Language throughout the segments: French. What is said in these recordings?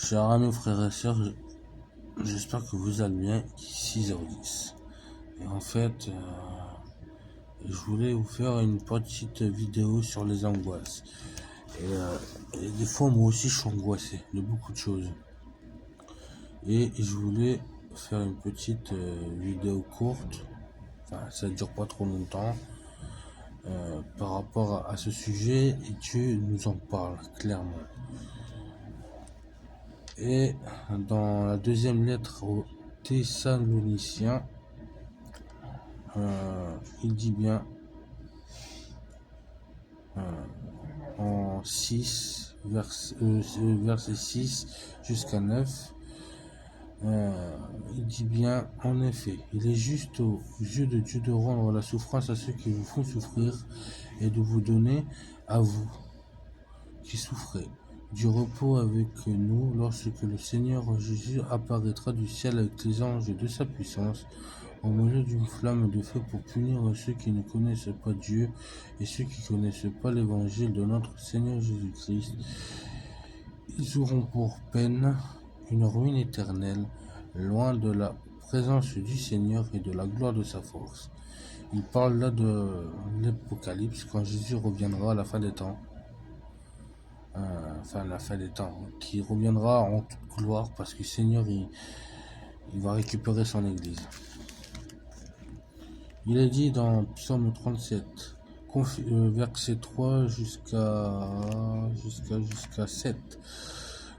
Chers amis, frères et sœurs, j'espère que vous allez bien, 6h10. Et en fait, je voulais vous faire une petite vidéo sur les angoisses. Et des fois, moi aussi, je suis angoissé de beaucoup de choses. Et je voulais faire une petite vidéo courte, enfin, ça ne dure pas trop longtemps, par rapport à ce sujet, et Dieu nous en parle clairement. Et dans la deuxième lettre aux Thessaloniciens, il dit bien en 6, verset 6 jusqu'à 9, il dit bien, en effet, il est juste aux yeux de Dieu de rendre la souffrance à ceux qui vous font souffrir et de vous donner à vous qui souffrez du repos avec nous lorsque le Seigneur Jésus apparaîtra du ciel avec les anges de sa puissance au milieu d'une flamme de feu pour punir ceux qui ne connaissent pas Dieu et ceux qui ne connaissent pas l'évangile de notre Seigneur Jésus-Christ. Ils auront pour peine une ruine éternelle, loin de la présence du Seigneur et de la gloire de sa force. Il parle là de l'Apocalypse, quand Jésus reviendra à la fin des temps. La fin des temps, qui reviendra en toute gloire parce que le Seigneur il va récupérer son église. Il est dit dans Psaume 37, verset 3 jusqu'à 7.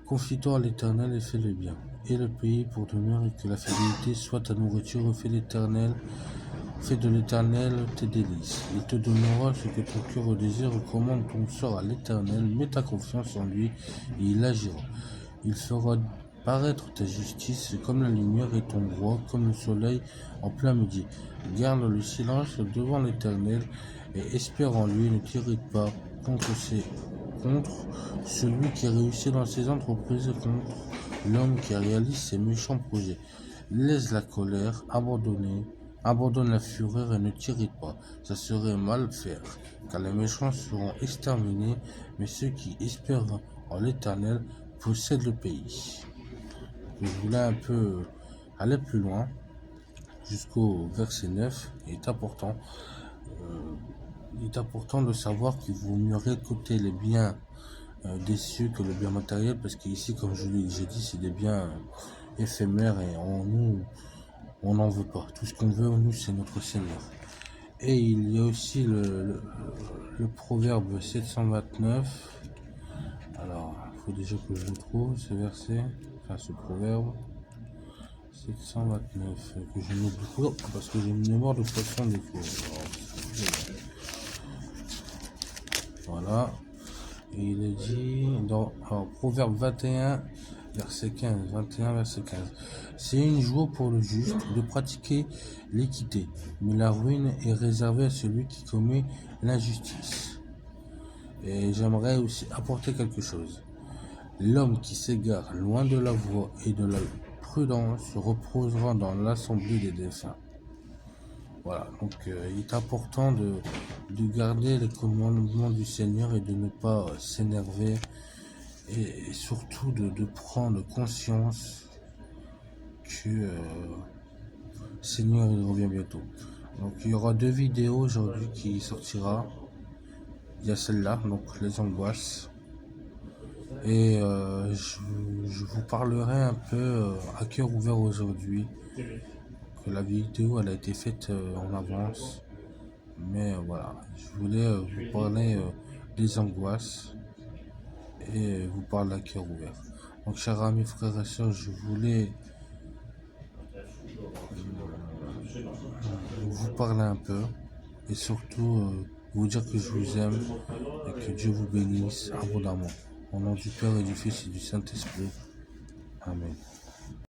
Confie-toi à l'Éternel et fais le bien, et le pays pour demeure, et que la fidélité soit ta nourriture. Fais de l'Éternel tes délices. Il te donnera ce que ton cœur désire. Recommande ton sort à l'Éternel. Mets ta confiance en lui et il agira. Il fera paraître ta justice comme la lumière et ton droit comme le soleil en plein midi. Garde le silence devant l'Éternel et espère en lui. Ne t'irrite pas contre celui qui réussit dans ses entreprises, contre l'homme qui réalise ses méchants projets. Laisse la colère, abandonne la fureur et ne t'irrite pas, ça serait mal faire, car les méchants seront exterminés, mais ceux qui espèrent en l'Éternel possèdent le pays. Je voulais un peu aller plus loin, jusqu'au verset 9, il est important de savoir qu'il vaut mieux récolter les biens des cieux que le bien matériel, parce qu'ici, comme j'ai dit, c'est des biens éphémères et on n'en veut pas. Tout ce qu'on veut, nous, c'est notre Seigneur. Et il y a aussi le proverbe 729. Alors, il faut déjà que je le trouve, ce verset, ce proverbe 729, que je n'oublie pas, parce que j'ai une mémoire de poisson des fois. Voilà. Et il est dit dans proverbe 21, verset 15. C'est une joie pour le juste de pratiquer l'équité, mais la ruine est réservée à celui qui commet l'injustice. Et j'aimerais aussi apporter quelque chose. L'homme qui s'égare loin de la voie et de la prudence se reposera dans l'assemblée des défunts. Voilà, donc il est important de garder les commandements du Seigneur et de ne pas s'énerver et surtout de prendre conscience que le Seigneur il revient bientôt. Donc il y aura 2 vidéos aujourd'hui qui sortira. Il y a celle-là, donc les angoisses. Et je vous parlerai un peu à cœur ouvert aujourd'hui. Que la vidéo elle a été faite en avance. Mais voilà, je voulais vous parler des angoisses et vous parler à cœur ouvert. Donc chers amis, frères et sœurs, je voulais vous parler un peu et surtout vous dire que je vous aime et que Dieu vous bénisse abondamment. Au nom du Père et du Fils et du Saint-Esprit. Amen.